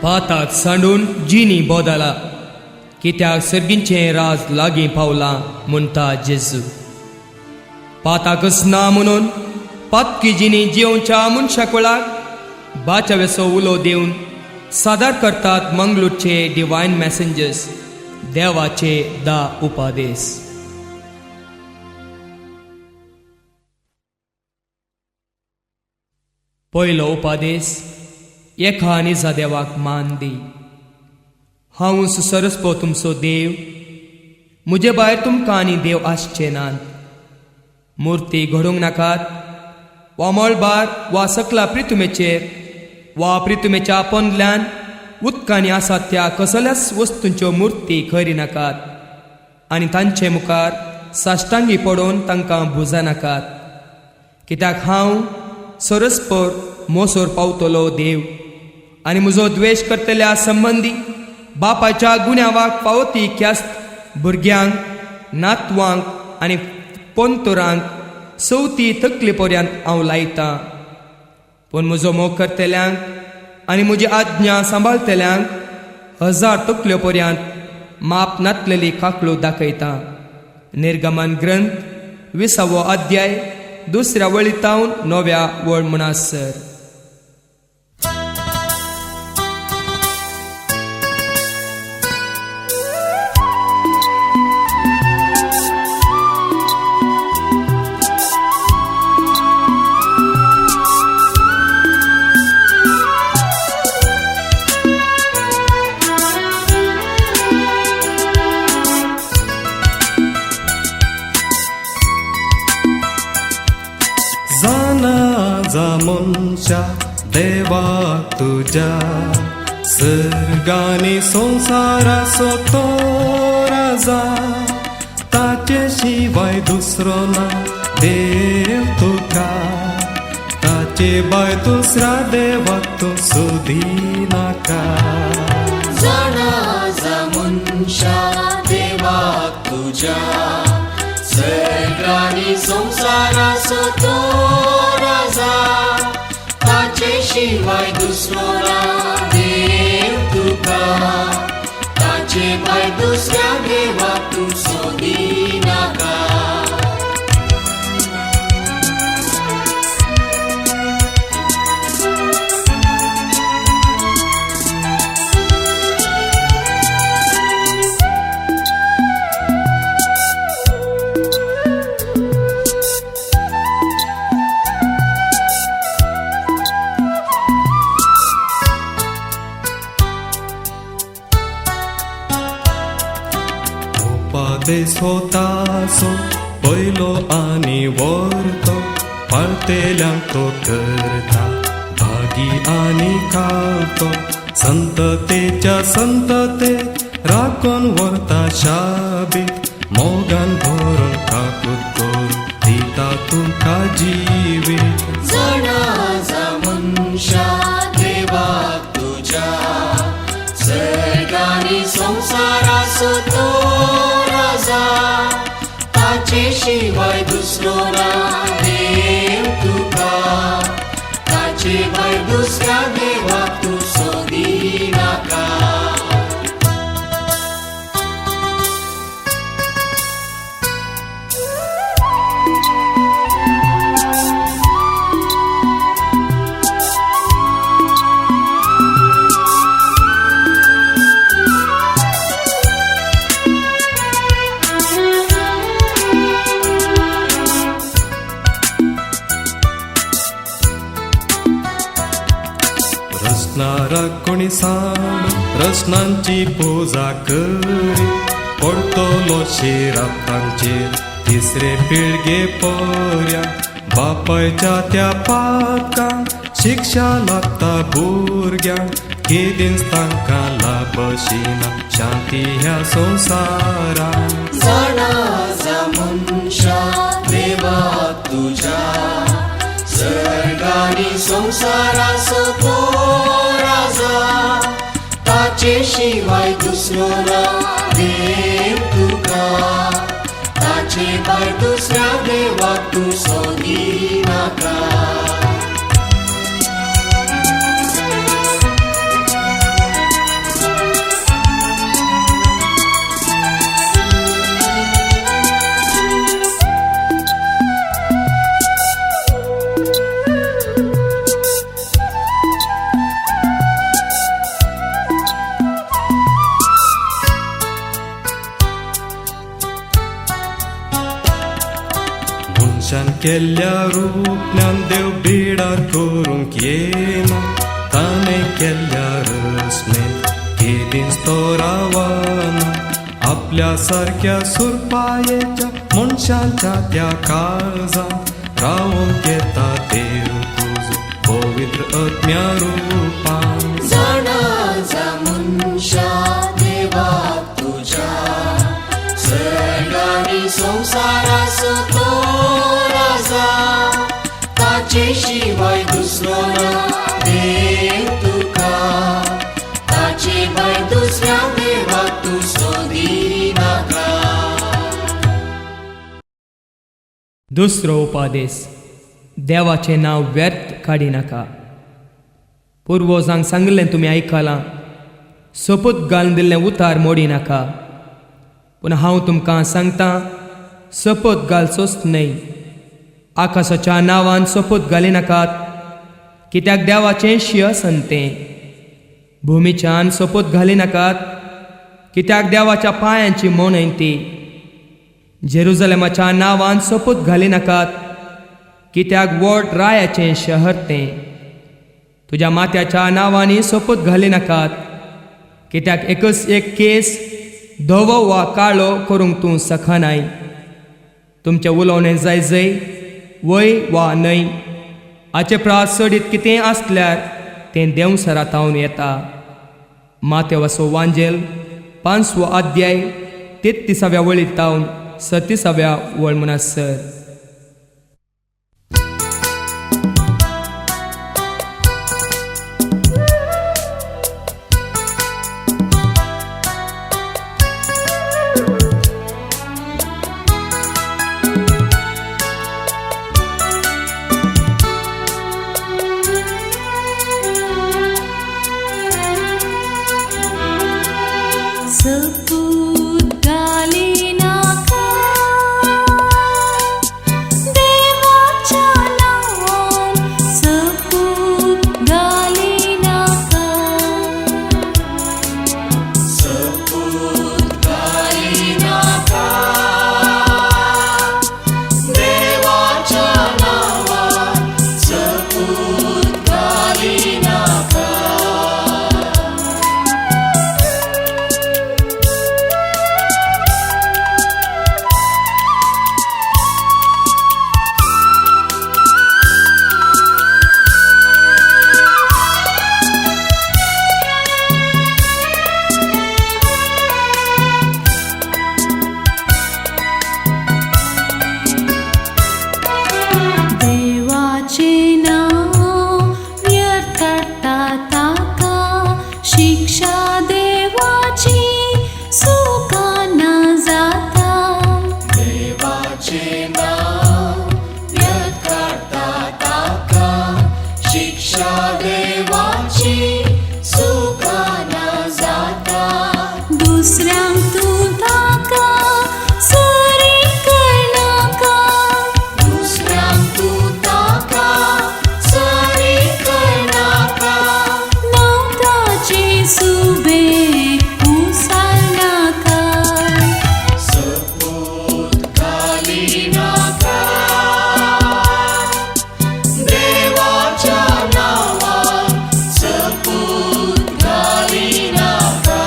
पाताक सांडून जिनी बोदला कित्याक सर्गींचें राज लागीं पावलां म्हणटा जेजू. पाताकच ना म्हणून पातकी जिनी जिवच्या मनशाक वेळाक बाच्या वेसो उलो दिवन सादर करतात मंगळूरचे डिवायन मॅसेंजर्स देवाचे 10 उपादेश. पयलो उपादेश. एका आनीजा देवाक मान दी. हांव सरस्पो तुमचो देव, म्हजे भायर तुमकां आनी देव आसचे नात. मुर्ती घडोवंक नाकात, वा मळबार वा सकला प्रितुमेचेर वा प्रितुमेच्या पोंदल्यान उदकांनी आसात त्या कसल्याच वस्तूंच्यो मुर्ती खरी नाकात आनी तांचे मुखार साश्टांगी पडोवन तांकां भुजा नाकात. कित्याक हांव सरस्पोर मोसोर पावतलो देव आनी म्हजो द्वेश करतल्या संबंदी बापाच्या गुन्यांवाक पावती ख्यास्त भुरग्यांक, नातवांक आनी पोंतोरांक 34 तकले पर्यंत हांव लायतां. पूण म्हजो मोग करतल्यांक आनी म्हजी आज्ञा सांबाळतल्यांक 1000 तकल्यो पर्यंत माप नातलेली काकळू दाखयता. निर्गमन ग्रंथ 20 अध्याय 2 वळीतावन 9 वळ म्हणासर. मनशा देवाक तुझ्या सर्गानी संसाराचो तो राजा. ताचे शिवाय दुसरो ना देव तुका, ताचे भायर दुसऱ्या देवाक तूं सोदी नाका. जाणा जा मनशा देवाक तुझ्या सर्गानी संसाराचो तो राजा. ताचे शिवाय दुसरो ना देव तुका, ताचे भायर दुसऱ्या देवाक तूं सोदी नाका. उपादेश होतासो पयलो आनी व्हरतो, पाळतेल्यांक तो करता भागी आनी खावतो. संततेच्या संतते राखून व्हरता शाबीत, मोगान भरून काकूत करून दिता तुका जिवीत. जाणा जा मनशा देवाक तुझ्या सर्गानी संसाराचो तो राजा. ताचे शिवाय दुसरो ना देव तुका, ताचे भायर दुसऱ्या देवाक तूं सोदी नाका. रचनाराक कोणी सांड रचनांची पुजा करी, पडतलो शिराक तांचेर तिसरे पिळगे पर्या. बापायच्या त्या पातकांक शिक्षा लागता भुरग्यांक, केदींच तांकां लाभशिना शांती ह्या संवसारांत. जाणा जा मनशा देवाक तुझ्या सर्गानी संसाराचो तो राजा. ताचे शिवाय दुसरो ना देव तुका, ताचे भायर दुसऱ्या देवाक तूं सोदी नाका. मनशान केल्ल्या रूपण्यान देव बिडार करूंक येना ताणें केल्ल्या रचनेत केदींच तो रावना आपल्या सारक्या सुरपायेच्या मनशांच्या त्या काळजांत रावूंक येता देव तुजो पवित्र आत्म्या रुपान जाणा जा मनशा देवाक तुज्या सर्गानी संसारास तो राजा ताचे शिवाय दुसरो ना देव तुका ताचे भायर दुसऱ्या देवाक तूं सोदिनाका. दुसरो उपादेश देवाचें नांव व्यर्थ काडिनाका. पुर्वजांक सांगलें तुमी आयकलां, सोपूत घालून दिल्लें उतार मोडिनाका. पूण हांव तुमकां सांगतां, सोपूत घालचोच न्हय. आकाशाच्या नांवान सोपूत घालिनाकात, कित्याक देवाचें सिंहासन तें. भुमीच्यान सोपूत घालिनाकात, कित्याक देवाच्या पांयांची मोणय ती. जेरुजलेमाच्या नांवान सोपूत घालिनाकात, कित्याक व्हड रायाचें शहर तें. तुज्या माथ्याच्या नांवांनी सोपूत घालिनाकात, कित्याक एकच एक केस धवो वा काळो करूंक तूं सखनाय. तुमचें उलोवणें जाय जंय वय वा न्हय हाचे प्रास चडीत कितें आसल्यार तें देंवसरांतावन येता. माथेवाचो वांजेल 5वो अध्याय 33व्या वळींतावन 36व्या वळमनासर. सपूत घालिनाका देवाच्या नांवान सपूत घालिनाका. सपूत घालिनाका देवाच्या नांवान सपूत घालिनाका. देवाचें नांव व्यर्थ काडटा ताका शिक्षा देवाची सुखाना जाता. देवाचें नांव व्यर्थ काडटा ताका शिक्षा देवाची सुखाना जाता. दुसऱ्यांक तूं ताका सरी करनाका. दुसऱ्यांक तूं ताका सरी करनाका. नांव सुबेक उसालनाका. सपूत घालिनाका देवाच्या नांवान सपूत घालिनाका.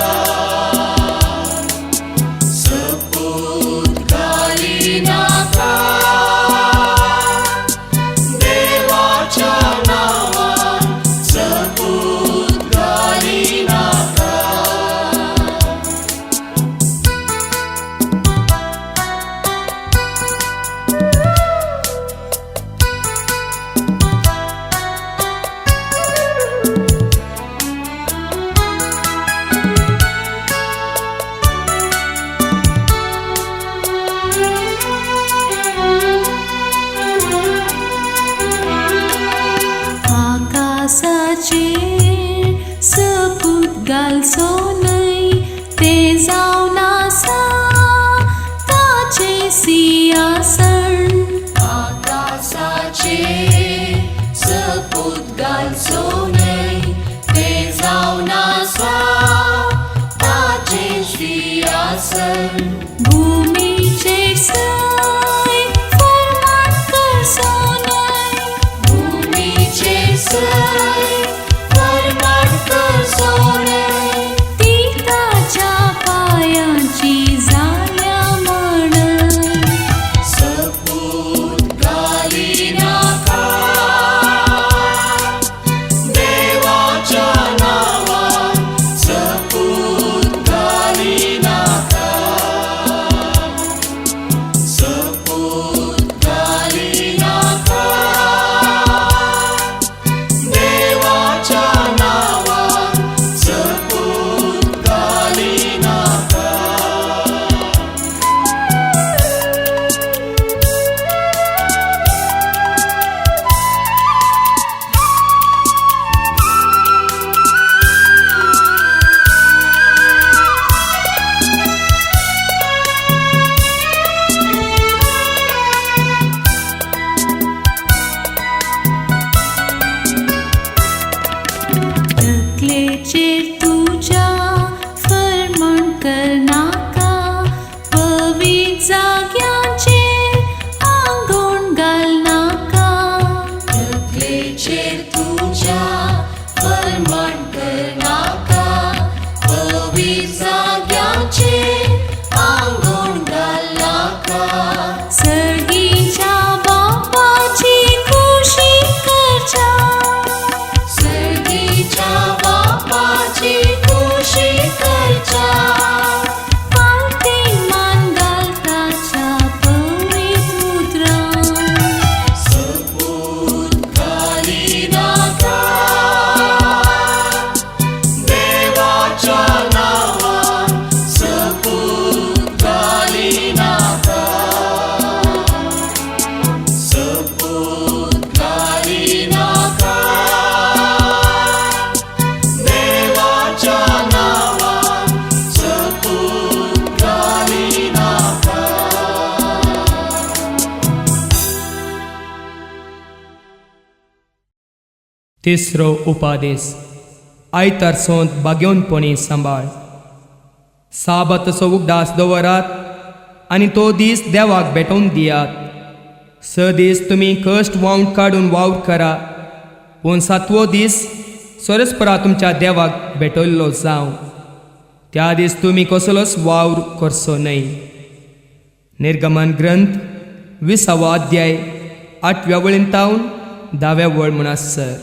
सपूत घालिनाका देवाच्या नांवान सपूत घालिनाका. आकाशाचेर सपूत घालचो न्हय, तें जावन आसा ताचें सिंहासन. आकाशाचेर सपूत घालचो न्हय, तें जावन आसा ताचें सिंहासन. भुमीचेर सय फर्माण जाग्यांचेर आंगोण घाल नाका. तकलेचेर तुज्या फर्माण कर नाका. पवित्र जाग्यांचेर आंगोण घाल नाका. सर्गीच्या बापाची खुशी करच्या. सर्गीच्या बापाची खुशी करच्या. पालतेन मान घाल ताच्या पवित्र उतरांत. सपूत घाली नाका. देवाच्या नांवान सपूत घाली नाका. सपूत घाली नाका. देवाच्या नांवान सपूत घाली नाका. तिसरो उपादेश आयतार सोंत बागेवनपणी सांबाळ. साबताचो उगडास दवरात आनी तो दीस देवाक भेटोवन दियात. 6 दीस तुमी कश्ट वावंट काडून वावर करा, पूण 7वो दीस सरस्परा तुमच्या देवाक भेटयल्लो जावं. त्या दीस तुमी कसलोच वावर करचो न्हय. निर्गमन ग्रंथ 20 अध्याय 8 वळीन तावन 10 वळ म्हण आसर.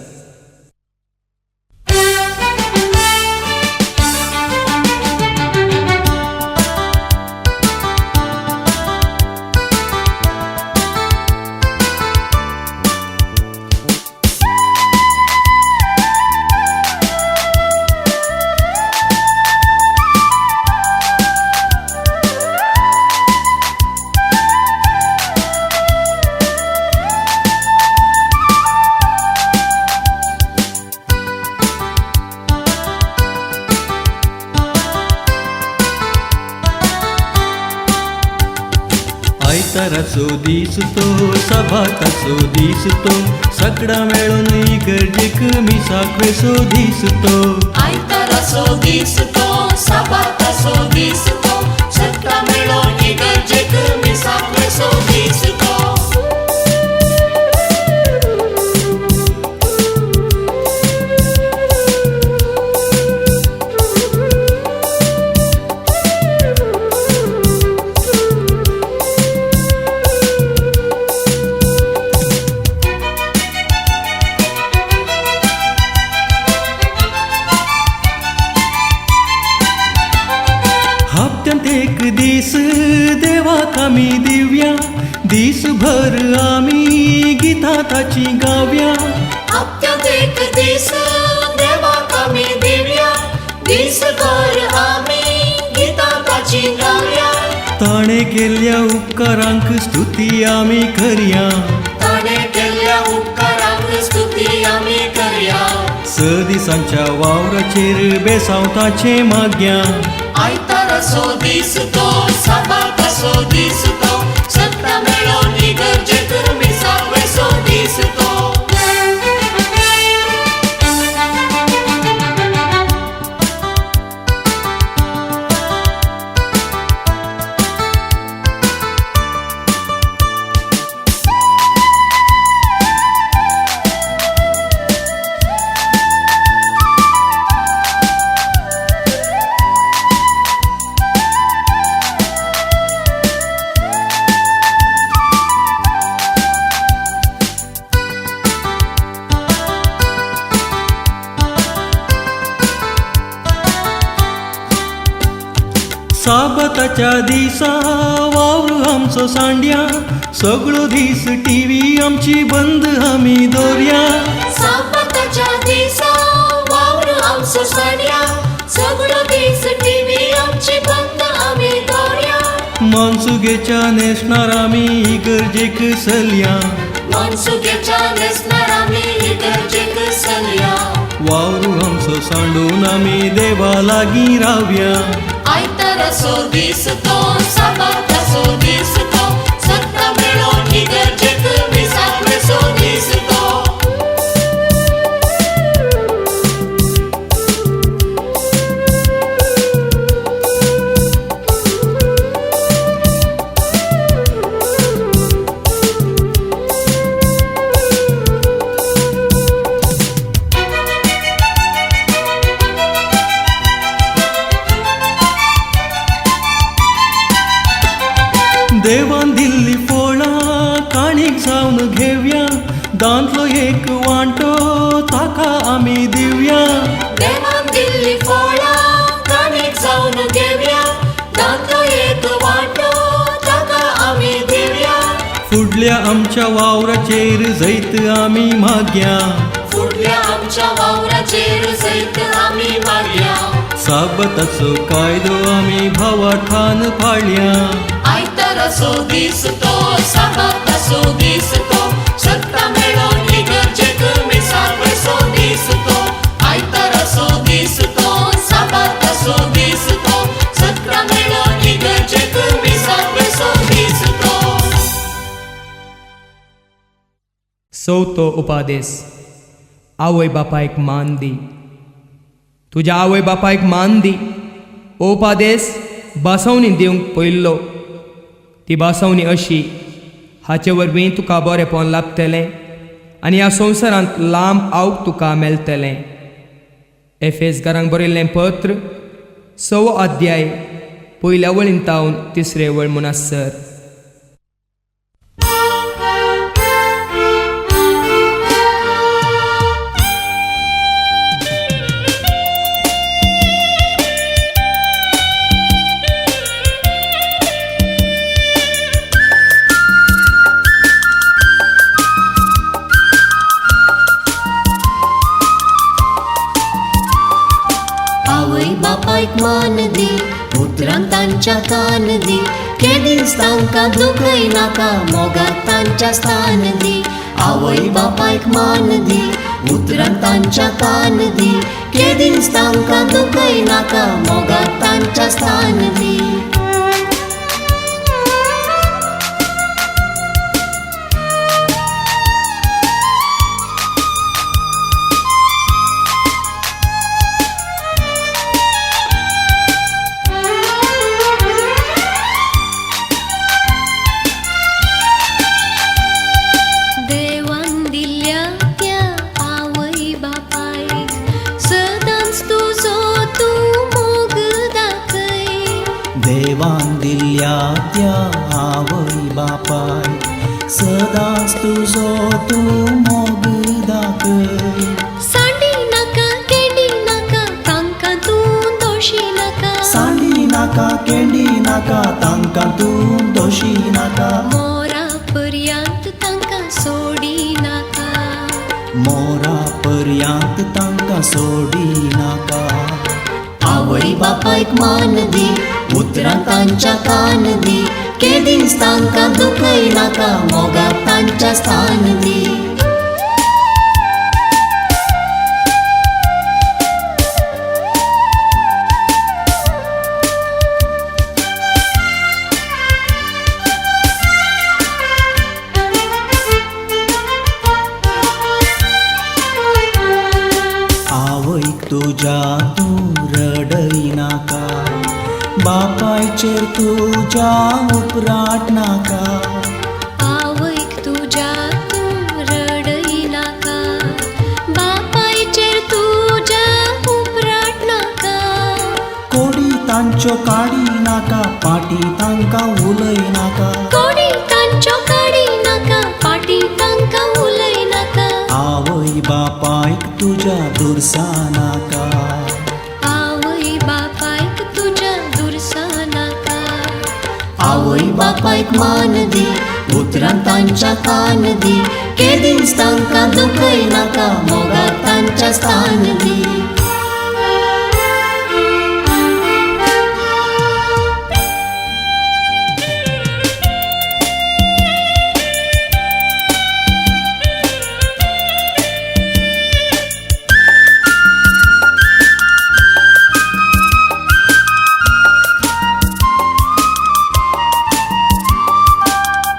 आयताराचो दीस तो सबाताचो दीस तो सगळा मेळून इगर्जेक मिसाकवेचो दीस तो. आयताराचो दीस तो साबाताचो दीस तो सगळा मेळून इगर्जेक मिसाकवेचो दीस तो. हप्त्यांत एक दीस देवाक आमी दिवया. दीसभर आमी गितां ताची गावया. हप्त्यांत एक दीस देवाक आमी दिवया. दीसभर आमी गितां ताची गावया. ताणे केल्ल्या उपकारांक स्तुती आमी करया. ताणे केल्ल्या उपकारांक स्तुती आमी करया. 6 दिसांच्या वावराचेर बेसांवताचें मागया. आयताराचो दीस तो साबाताचो दीस तो सगळा मेळून इगर्जेक मिसाकवेचो दीस तो. साबताच्या दिसा वावर आमचो सांडया. सगळो दीस टीव्ही आमची बंद आमी दवरया. साबाताच्या दिसा वावर आमचो सांडया. सगळो दीस टीव्ही आमची बंद आमी दवरया. मानसुगेच्या नेसणार आमी इगर्जेक चलया. मनसुगेच्या नेसणार आमी इगर्जेक चलया. वावर आमचो सांडून आमी देवा लागीं रावया. आयताराचो दीस तो साबाताचो दीस तो सगळा मेळून इगर्जेक मिसाकवेचो दीस तो. देवान दिल्ली फोळा काणीक जावन घेवया दांतलो एक वांटो ताका आमी दिवया देवान दिल्ली फोळा काणीक जावन घेवया दांतलो एक वांटो ताका आमी दिवया फुडल्या आमच्या वावराचेर जैत आमी मागया फुडल्या आमच्या वावराचेर जैत आमी मागया साबताचो कायदो आमी भावाठान पाळया आयताराचो दीस तो साबाताचो दीस तो सत्ता मेळोन इगर्जेक मिसाळचो दीस तो आयताराचो दीस तो साबाताचो दीस तो सत्ता मेळोन इगर्जेक मिसाळचो दीस तो चवथो उपादेश आवय बापायक मान दी तुज्या आवय बापायक मान दी हो उपादेश बासवणी दिवंक पयल्लो ती बासवणी अशी हाचे वरवीं तुका बरेंपण लाभतलें आनी ह्या संवसारांत लांब आवक तुका मेळटलें एफेसकारांक बरयल्लें पत्र 6 अध्याय पयल्या वळीन तावन 3 वळ मुनासर आवय बापायक मान दी पुत्रांक तांच्या कान दी केदींच तांकां दुखय नाका मोगाक तांच्या स्थान दी आवय बापायक मान दी पुत्रांक तांच्या कान दी केदींच तांकां दुखय नाका मोगाक तांच्या स्थान दी देवान दिल्ल्या त्या आवय बापायक सदांच तुजो तूं मोग दाखय देवान दिल्ल्या त्या आवय बापाय सदांच तुजो तूं मोग दाखय सांडी नाका केडी नाका तांकां तूं दोशी नाका सांडी नाका केंडी नाका तांकां तूं दोशी नाका मोरा पर्यंत तांकां सोडी नाका मोरा पर्यंत तांकां सोडी नाका आवय बापायक मान दी पुत्रांक तांच्या कान दी केदींच तांकां दुखय नाका मोगाक तांच्या स्थान दी आवयक तुज्या तूं रडय नाका बापायचेर तुज्या उपराट नाका आवयक तुज्या तूं रडय नाका बापायचेर तुज्या उपराट नाका कोडी तांच्यो काडी नाका पाटी तांकां उलय नाका कोडी तांच्यो काडी नाका पाटी तांकां उलय नाका आवय बापायक तुज्या दुरसा नाका आवय बापायक तुज्या दुरसा नाका आवय बापायक मान दी पुत्रांक तांच्या कान दी केदींच तांकां दुखय नाका मोगाक तांच्या स्थान दी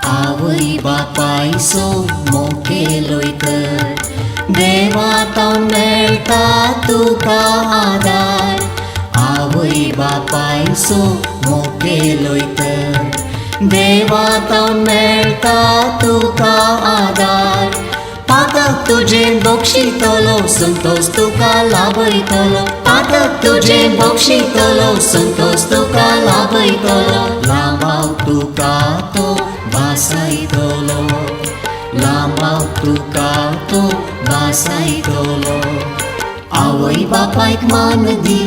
आवय बापायचो मोकेलोय कर देवाता मेळटा तुका आदार आवय बापायचो मोकेलोय कर देवाता मेळटा तुका आदार पातक तुजे बक्षितलो संतोष तुका लाभयतलो पातक तुजे बक्षितलो संतोष तुका लाभयतलो लाभाव तुका तुका तो भासायतलो लांबाव तुका तो भासायतलो आवय बापायक मान दी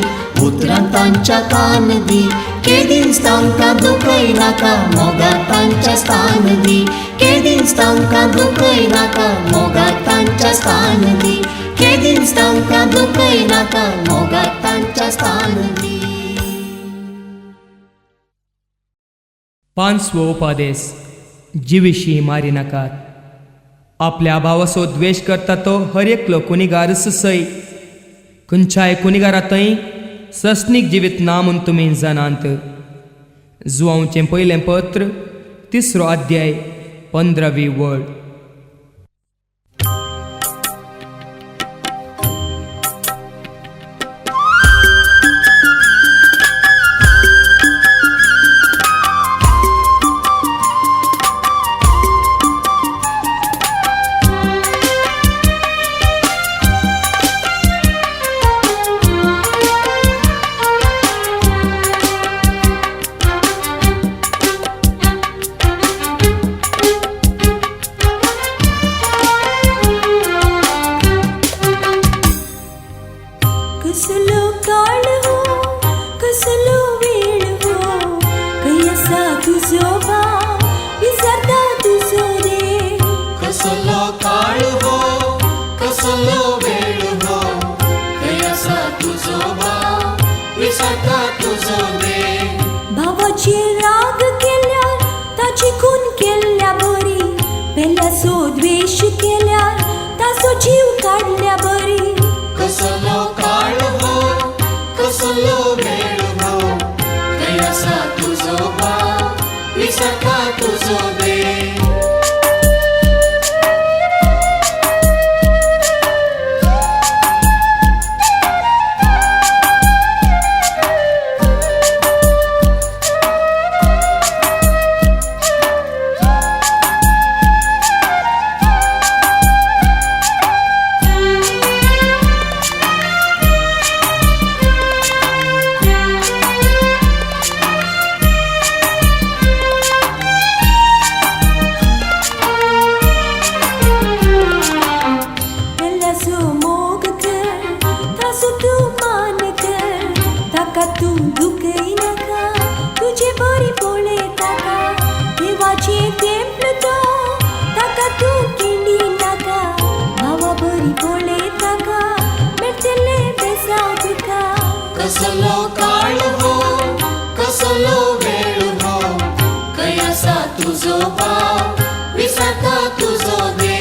उतरांक तांच्या कान दी केदींच तांकां दुखय नाका मोगाक तांच्या स्थान दी केदींच तांकां दुखय नाका मोगाक तांच्या स्थान दी केदींच तांकां दुखय नाका मोगाक तांच्या स्थान दी. पांचवो उपादेश जिविशी मारी नाकात. आपल्या भावाचो द्वेष करता तो हर एकलो कुनिगार सय खंयच्याय कुनिगारांतय सस्नीक जिवीत ना म्हूण तुमी जाणात. जुआंवचें पयलें पत्र 3रो अध्याय 15वी वळ. कसलो काळ हो कसलो वेळ हो कयसा तुझो भाव विसरता तुझो रे. कसलो काळ हो कसलो वेळ हो कयसा तुझो भाव विसरता तुझो रे. भावाचेर राग केल्यार ताची खून केल्ल्या बरी पेल्याचो द्वेष केल्यार ताचो जीव काडल्या बरी. कसलो काळ हो कसलो वेळ हो कयसा तुझो भाव विसरता तुझो रे. कसलो काळ हो कसलो वेळ हो कयसा तुझो भाव विसरता तुझो रे.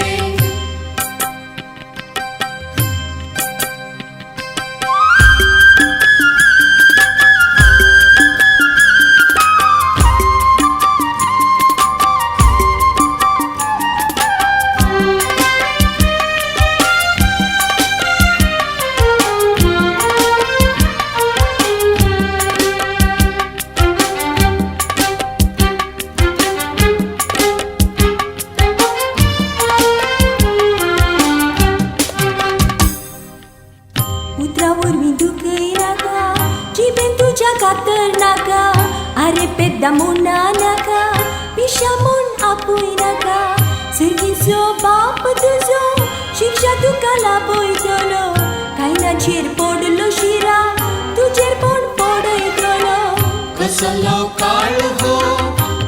उतरावर मी दुखई नाका जिबेन तुझ्या कातर नाका अरे पेद्दा मोना नाका पिशा मोन आपुय नाका सर्गीचो बाप तुझो शिक्षा तुका लाभयतलो कायनाचेर पडलो शिरा तुजेर पण पडयतलो. कसलो काळ हो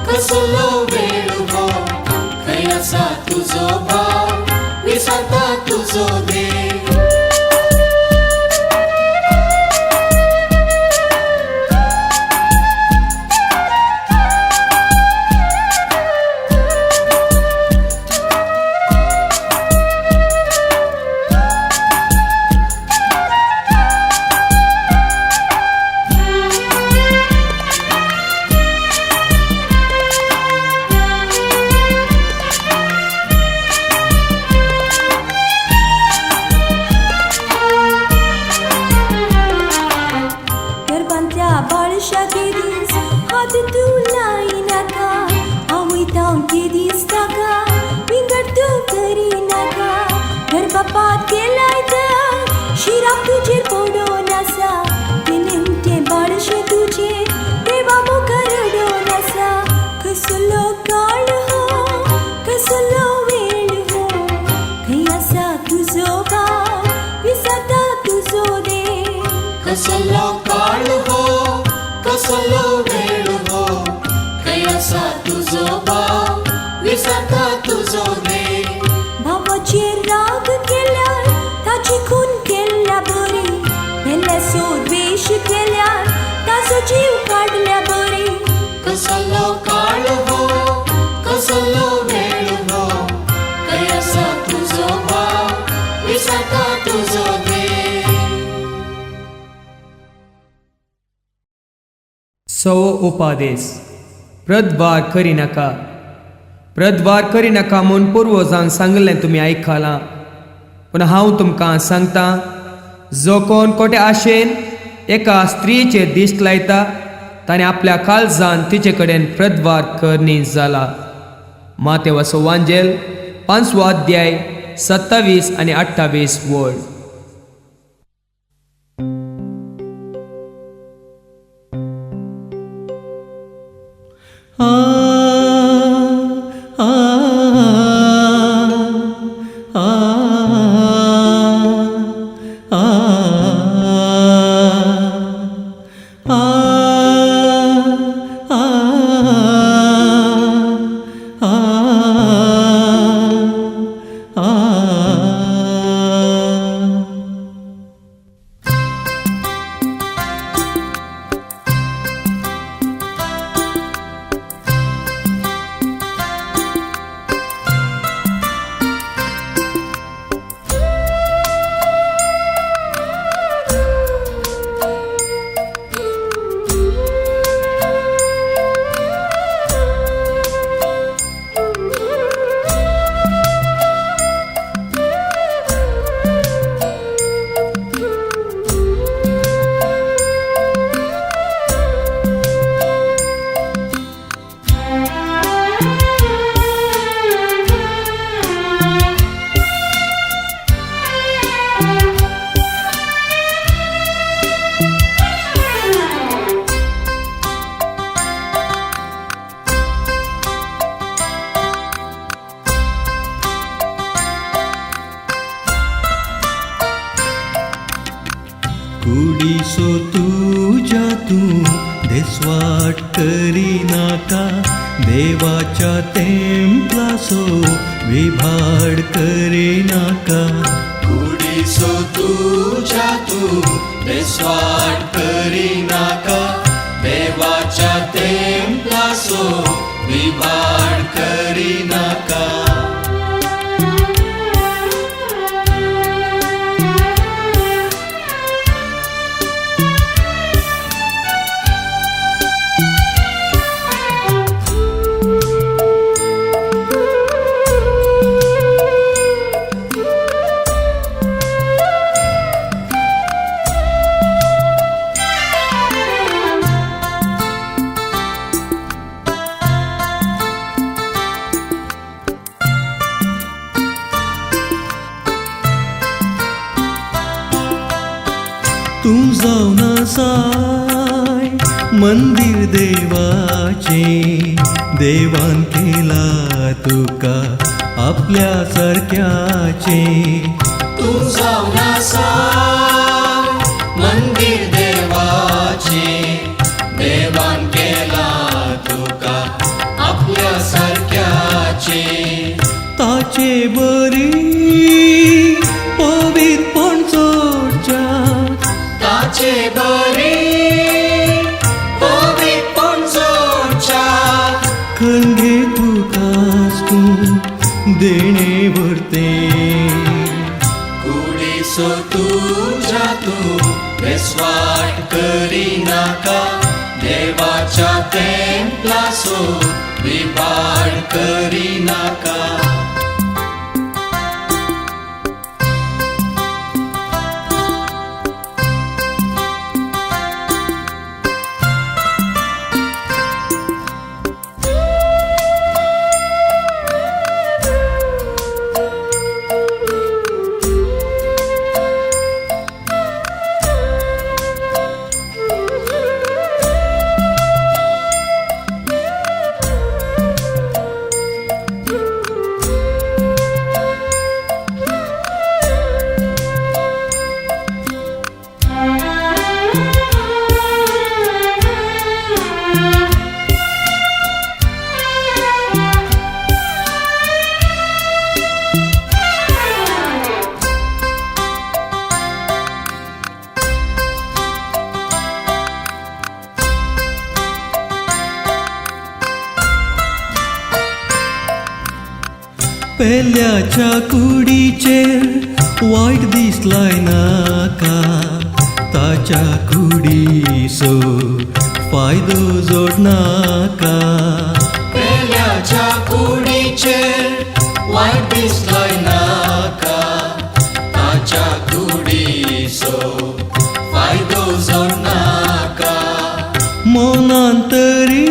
कसलो वेळ हो कयसा तुझो भाव विसरता तुझो रे. कसलो काळ हो कसलो वेळ हो खंय आसा तुजो भाव विसरता तुजो देव कसलो काळ हो कसलो वेळ हो खंय आसा तुजो भाव विसरता तुजो देव भावाचेर राग केल्यार ताची खून केल्या बरी भेल्याचो द्वेष केल्यार ताचो जीव काडल्या बरी कसलो काळ हो कसलो वेळ हो खंय आसा तुजो भाव विसरता तुजो देव सवो उपादेश प्रद्वार करी नाका म्हूण पुर्वजांक सांगलें तुमी आयकलां पूण हांव तुमकां सांगता जो कोण खोटे आशेन एका स्त्रीचेर दिश्ट लायता ताणें आपल्या काळजान तिचे कडेन प्रद्वार करनी जाला मातेव सुवांजेल 5 अध्याय 27 आनी 28 वड कुडीसो तुझ्या तूं देसवाट करी नाका देवाच्या तेंपलासो विभाड करी नाका कुडीसो तुझ्या तूं बेस्वाट करी नाका देवाच्या तेंपलासो विभाड करी नाका तूं जावन आसाय मंदिर देवाचे देवान केला तुका आपल्या सारक्याचे तूं जावन आसा मंदिर देवाचे देवान केला तुका आपल्या सारक्याचे ताचे बरी पवित्रपण चोडच्या ताचे बरी पवित्रपण चोडच्या खंगे तुकास तूं देणे भरते कुडीसो तुझ्या तूं बेस्वाट करी नाका देवाच्या तेंपलासो विभाड करी नाका पेल्याच्या कुडीचेर वायट दिसलाय नाका ताच्या कुडीचो फायदो जोडनाका पेल्याच्या कुडीचेर वायट दिसलाय नाका ताच्या कुडीचो फायदो जोडनाका मनांतरी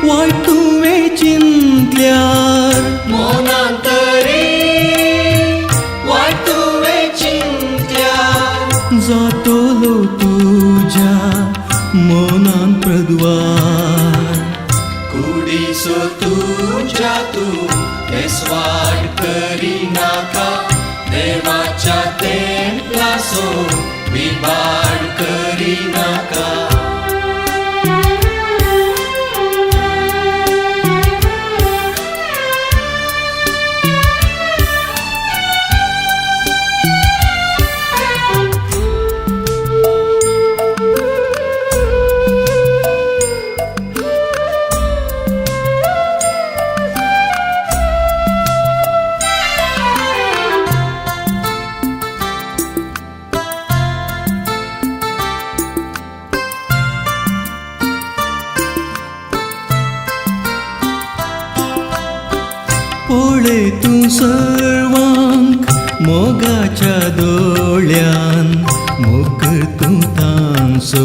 वायट तुवें चिंतल्यार मनांतरी वायट तुवें चिंतल्यार जातलो तुज्या मनान प्रद्वार कुडीचो तुज्या तूं देसवाड करिनाका देवाच्या तेंपलाचो विबाड करिनाका पळय तूं सर्वांक मोगाच्या दोळ्यान मोग कर तूं तांचो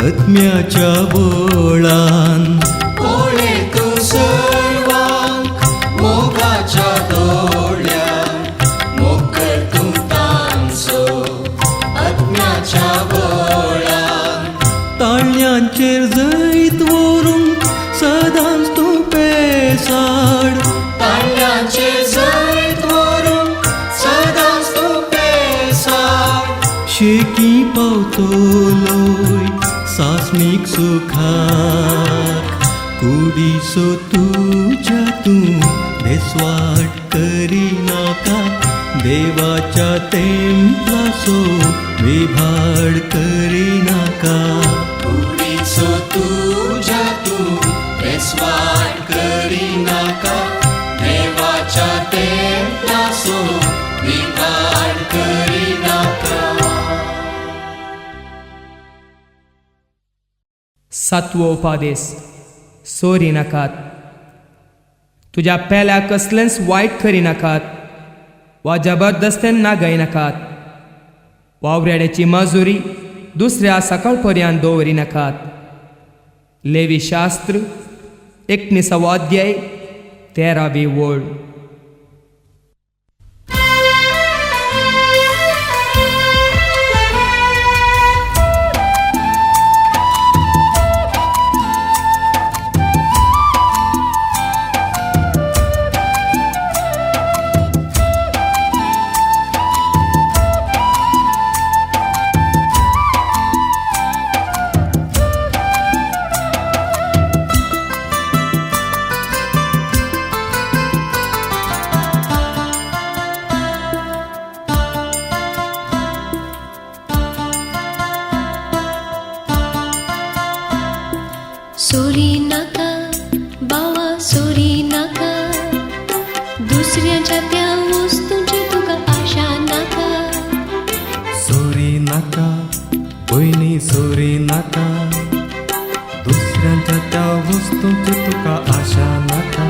आत्म्याच्या बोळान पळय तूं सर्वांक मोगाच्या दोळ्यान मोग कर तूं तांचो आत्म्याच्या बोळान ताळयांचेर जैत व्हरून सदांच तूं पेसाड ताळ्यांचे जैत व्हरून सदांच तूं पेसाड शेकी पावतलोय सासणीक सुखाक कुडीचो तुज्या तूं देसवाट करिनाका देवाच्या तेंपलाचो विभाड करिनाका कुडीचो तुज्या तूं देसवाड करिनाका देवाच्या तेंपलाचो विभाड करिनाका 7वो उपादेश सोरी नाकात तुज्या पेल्या कसलेंच वायट करी नाकात वा जबरदस्तेन नागय नाकात वावरेड्याची मजुरी दुसऱ्या सकाळ पर्यंत दवरी नाकात लेवी शास्त्र 19 अध्याय 13वी ओळ सोरी नाका बावा सोरी नाका दुसऱ्याच्या त्या वस्तूंची तुका आशा नाका सोरी नाका बहिणी सोरी नाका दुसऱ्यांच्या त्या वस्तूंची तुका आशा नाका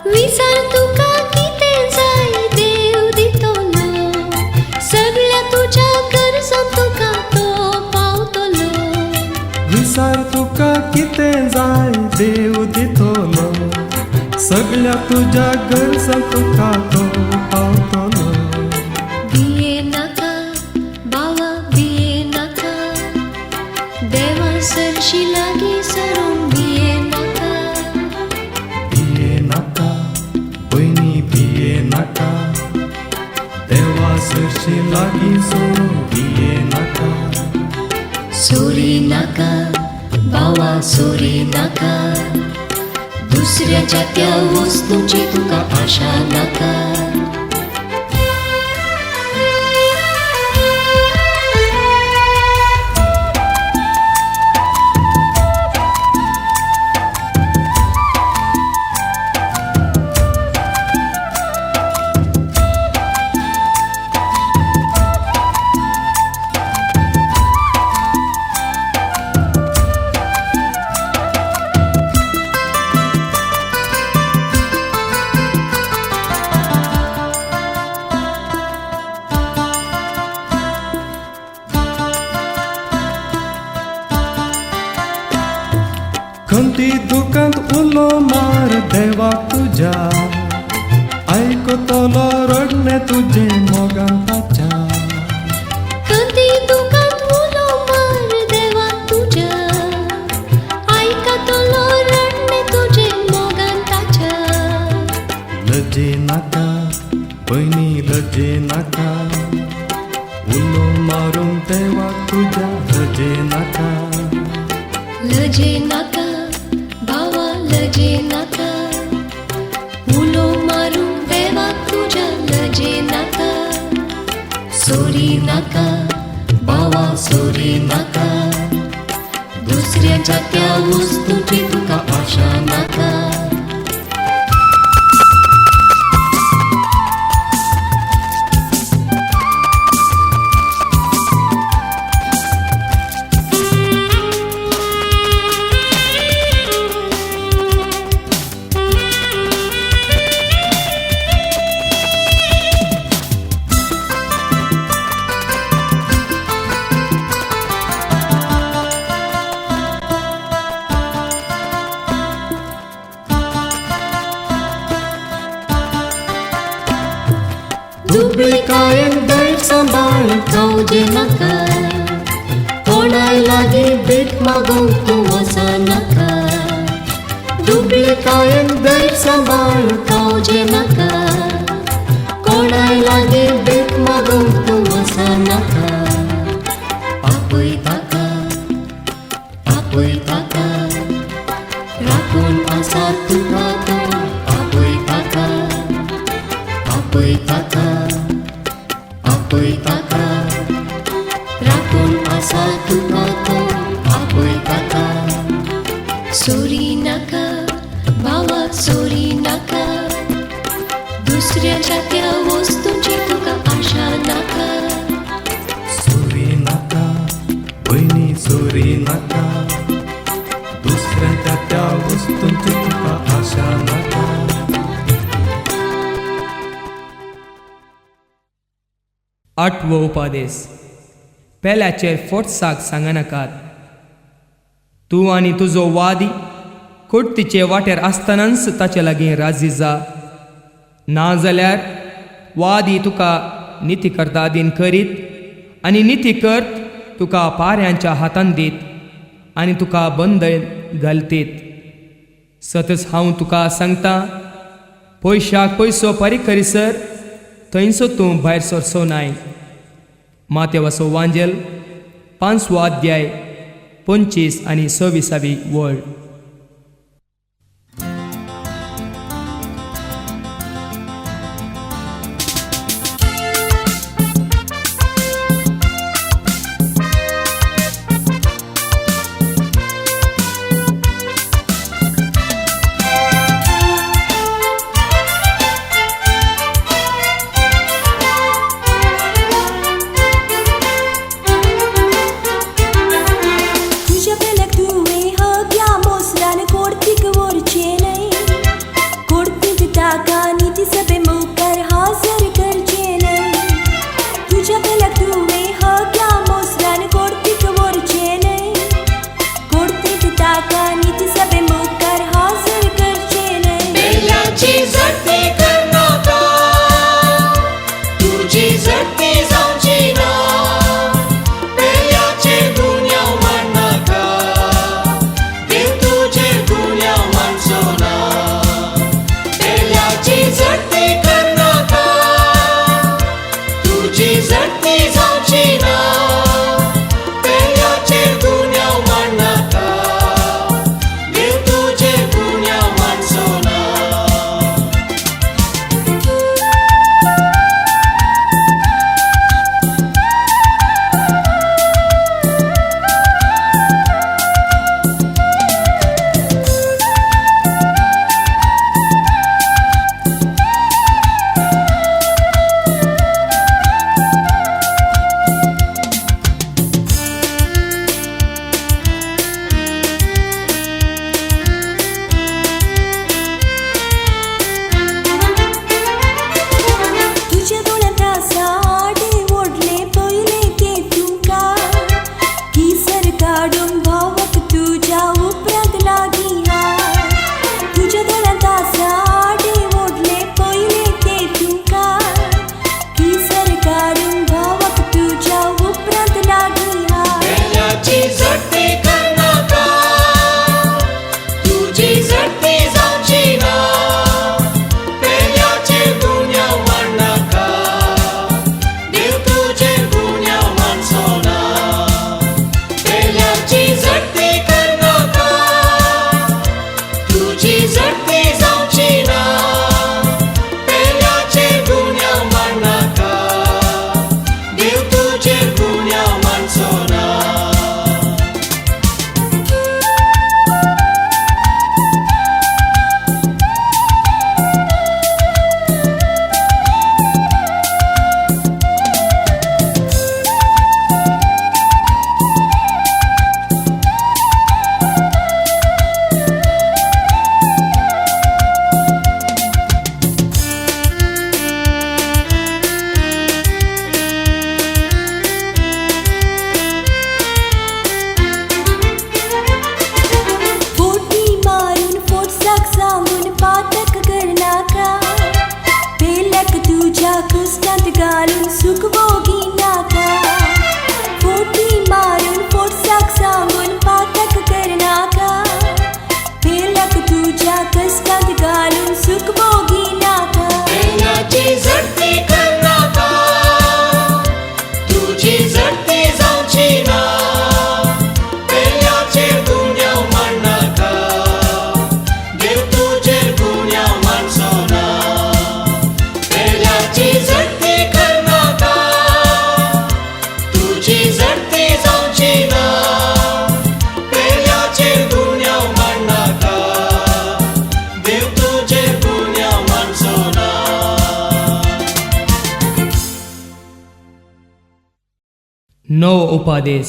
विचार तुका कितें जाय देव दितलो सगळ्या तुज्या गरजां तुका तो पावतलो विचार तुका कितें जाय देव दितलो सगळ्या तुज्या गरजां तुका तो पावतलो भिये नाका बावा भिये नाका देवा सरशी लागीं सरूंक सोडून दिये नाका. सोरी नाका भावा सोरी नाका, दुसऱ्याच्या त्या वस्तूंची तुका आशा नाका. खंती दुकांत उलो मार देवाक तुझ्या, ऐकतलो रडणे तुझे मोगान ताच्या. कधी दुकात उलो मार देवा तुझ्या, ऐकतलो रडणे तुझे मोगान ताच्या. लजे नाका बहिणी लजे नाका, उलो मारून देवाक तुझ्या लजे नाका. लजे नाका भावा लजे नाका, उलो मारून देवा तुझ्या लजे नाका. सोरी नाका भावा सोरी नाका, दुसऱ्याच्या त्या वस्तूची तुका आशा नाका. दुबळी कायन दैट सांभाळ खाऊजे नाका, कोणाय लागी भीक मागूंक तूं वचा नाका. दुबळी कायन दैट सांभाळ खाऊजे नाका, कोणाय लागी भीक मागूंक तूं वचा नाका. आपय ताका राखून आसा तुका तो. आपय ताका राखून आसा तुका तो. आपय ताका सोरी नाका भावा सोरी नाका, दुसऱ्याच्या त्या वस्तूंची तुका आशा नाका. सोरी नाका बहिणी सोरी नाका, दुसऱ्याच्या त्या वस्तूंची तुका आशा नाका. आठवो उपादेश. पेल्याचेर फोर्साक सांगनाकात. तूं आनी तुजो वादी कुडतीचे वाटेर आसतनाच ताचे लागीं राजी जा. नाजाल्यार वादी तुका निती करता दिन करीत आनी निती करत तुका पाऱ्यांच्या हातान दीत आनी तुका बंदयन घालतीत. सतच हांव तुका सांगता, पयशाक पयसो फारीक करीसर थंयसो तूं भायर सरचो नाय. मातेवाचो वांजेल 5 अध्याय 25 आनी 26 वळ. Abbiamo नवो उपदेश.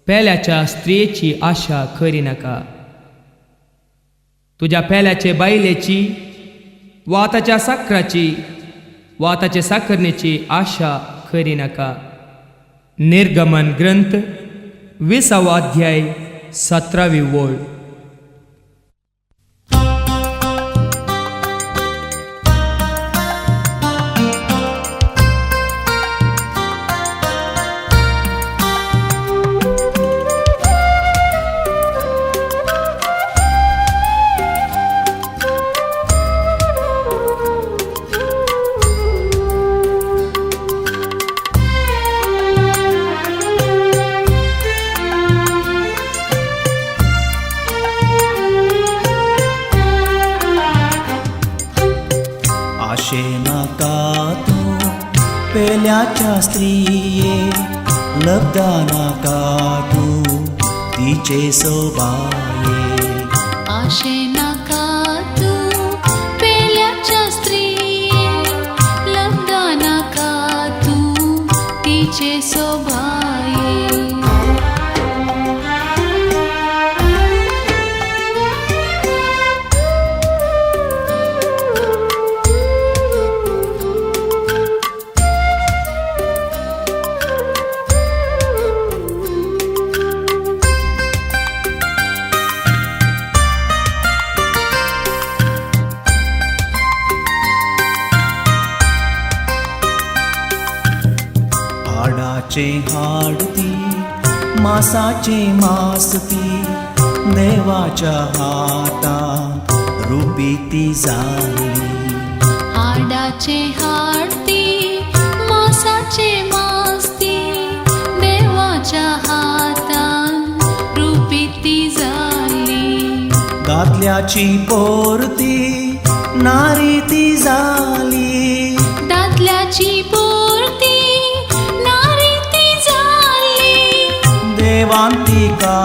पेल्याच्या स्त्रियेची आशा करी नका. तुझ्या पेल्याचे बायलेची वा ताच्या साखराची वा ताचे साखरणेची आशा करी नका. निर्गमन ग्रंथ 20 अध्याय 17 ओळ. आशे नाका तू पेल्याच्या स्त्रिये, लब्धा नाका तू तिचे सोबाये. आशे नाका तू पेल्याच्या स्त्रिये, लब्धा नाका तू तिचे सोबाये. हाडाचे हाडती मासाचे मासती, देवाच्या हातांत रुपी ती जाली. हाडाचे हाडती मासाचे मासती, देवाच्या हातान रुपी ती जाली. दादल्याची पोरती नारी ती जाली. दादल्याची पोरती नारी ती जाली. देवान तिका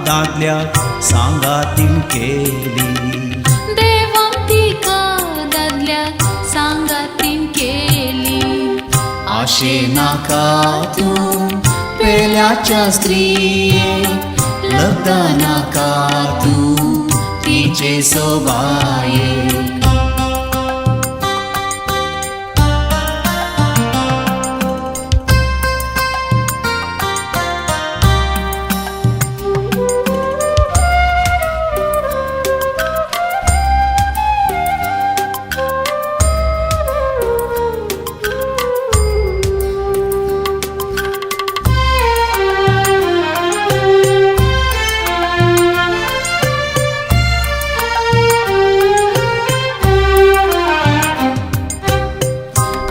दादल्याक सांगातीन केली. देवान तिका दादल्याक सांगातीन केली. आशे नाका तू पेल्याच्या स्त्रिये, लब्धा नाका तू तिचे सोबाये.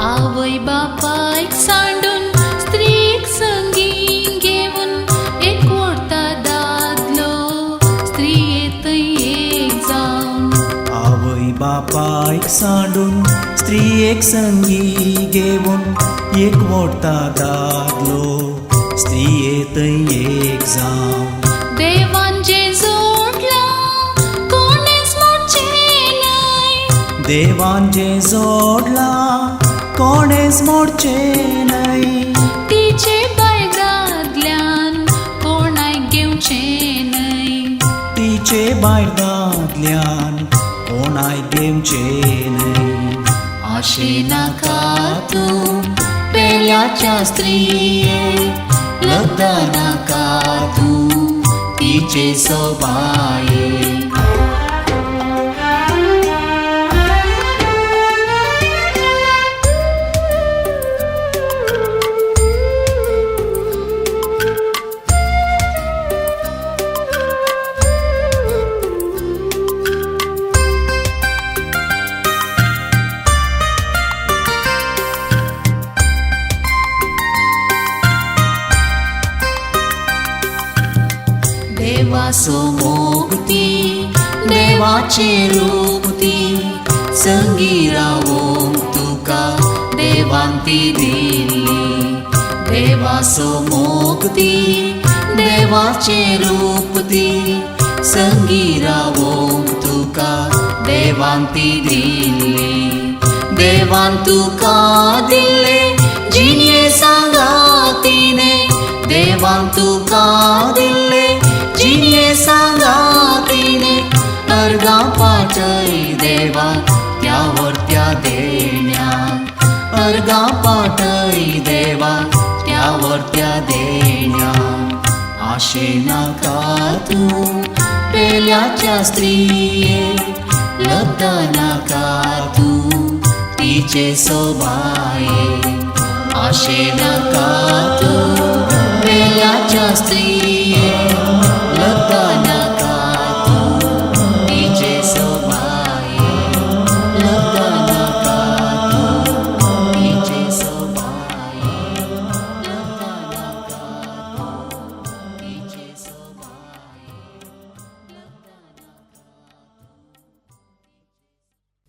आवय बापायक सांडून स्त्रीक संगी घेवन एकवटता दादलो स्त्रिये थंय एक जावन. आवय बापायक सांडून स्त्री एक संगी घेवन एकवटता दादलो स्त्रिये थंय एक जावन. देवान जे जोडला कोणेच मोडचे नाय. देवान जे जोडला कोणेच मोडचे नाही. तिचे भायर दादल्यान कोणाय घेवचे नाय. तिचे भायर दादल्यान कोणाय घेवचे नाही. आशे नाका तू पेल्याच्या स्त्रिये, लब्धा नाका तू तिचे सोबाये. देवासो मोगती देवाचे रूपती, संगी रावोंक तुका देवान ती दिल्ली. देवासो मोगती देवाचे रूपती, संगी रावोंक तुका देवान ती दिल्ली. देवान तुका दिल्ले जिणे सांगातीने देवान तुका दिल्ले जिणे सांगातीने अर्गा पाठय देवा त्यावर त्या देण्या अर्गा पाठय देवा त्यावर त्या देण्या आशे नाका तू पेल्याच्या स्त्रिये लग्न नाका तू तिचे सोबाये आशे नाका तू पेल्याच्या स्त्रिये लग्न नाका तू तिचे सोबाये लग्न नाका तू तिचे सोबाये लग्न नाका तू तिचे सोबाये.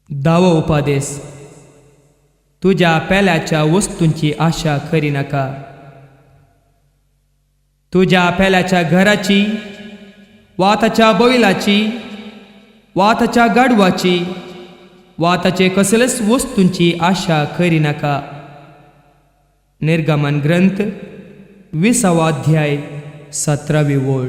दावो उपादेश तुझ्या पेल्याच्या वस्तूंची आशा करी नका. तुझ्या पेल्याच्या घराची वा ताच्या बैलाची वा ताच्या गाढवाची वा ताचे कसलेच वस्तूंची आशा करी नका. निर्गमन ग्रंथ 20 अध्याय 17 ओळ.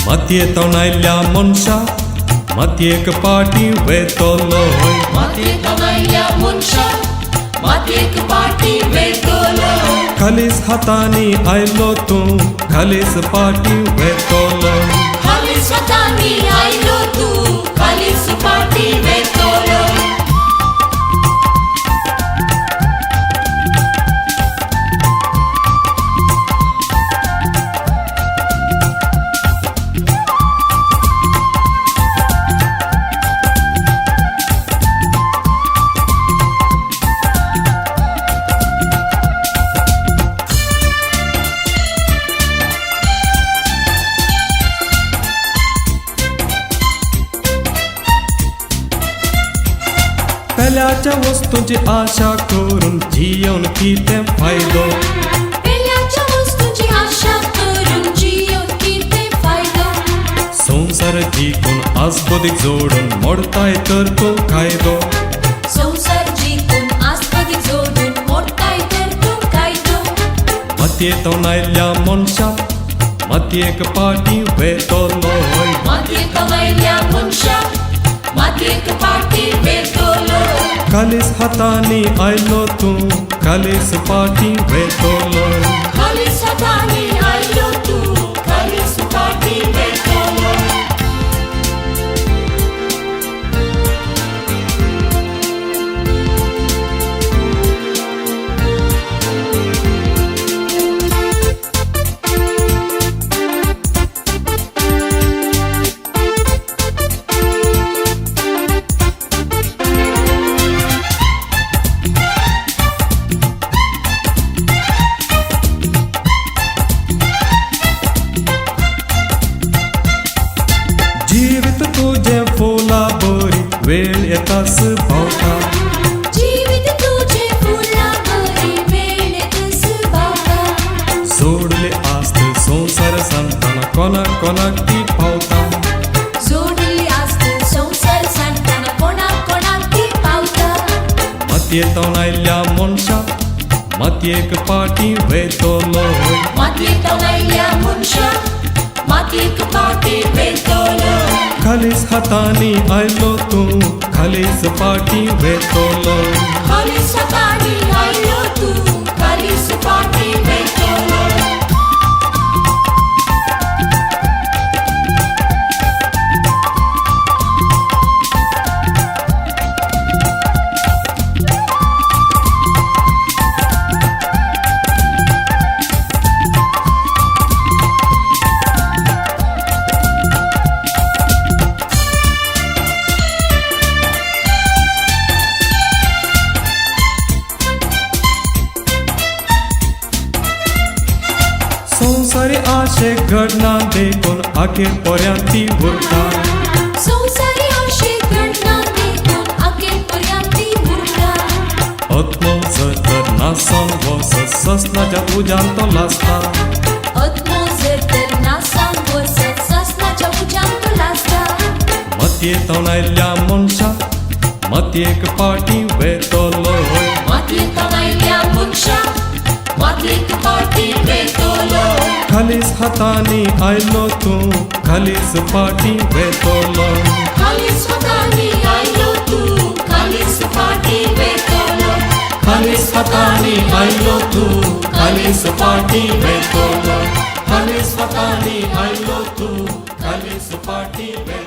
मातयेंत आयल्या मनशा मातयेक पाटी वेतलो मातयेंत आयल्या मनशा मातयेक पाटी वेतलो खालीस हातांनी आयलो तूं खालीस पाटी वेतलो खालीस हातांनी आयलो तू खालीस पाटी वेतलो. पेल्याच्या वस्तूंची आशा करून जियोन कितें फायदो पेल्याच्या वस्तूंची आशा करून जियोन कितें फायदो. संसार जिखून आस्पदीक जोडून मोडताय तर तो कायदो संसार जिखून आस्पदीक जोडून मोडताय तर तो कायदो. मातयेंत आयल्या मनशा मातयेक पाटी वेतलो मातयेंत आयल्या मनशा मातयेक पाटी वेतलो खालीस हातांनी आयलो तूं खालीस पाटी वेतलो खालीस हातांनी आयलो तू खालीस पाटी वेतलो. जिवीत तुजें फुला बरी वेळ येतास भोंवता जीवित तुझे फुला बरी वेळ येतास भोंवता. सोडले आस्त संसार सांगतना कोणाक कोणाक ती पावता जोडली आस्त संसार सांगतना कोणाक कोणाक ती पावता. मातयेंत आयल्या मनशा मातयेक पाटी वेतलो मातयेंत आयल्या मनशा मातयेक पाटी वेतलो खालीस हातांनी आयलो तूं खालीस पाटी वेतलो खालीस हातांनी आयलो तू खालीस पाटी वेतलो. संसारी आशे घडना देखून अखेर पर्यंत ती उरता संसारी आशे घडना देखून अखेर पर्यंत ती उरता आत्मो जर तर नासान वस ससनाच्या उज्यान तो लासता आत्मो जर तर नासान वसत ससनाच्या उज्यान तो लासता मतयेंत आयिल्ल्या मनशाक मतयेक पाटी वेतलो मातयेंत आयिल्ल्या मनशाक मातयेक पाटी वेतलो खालीच हातांनी आयलो तूं खालीच पाटी वेतलो खालीच हातांनी आयलो तूं खालीच पाटी वेतलो खालीच हातांनी आयलो तूं खालीच पाटी वेतलो खालीच हातांनी आयलो तूं खालीच पाटी वेतलो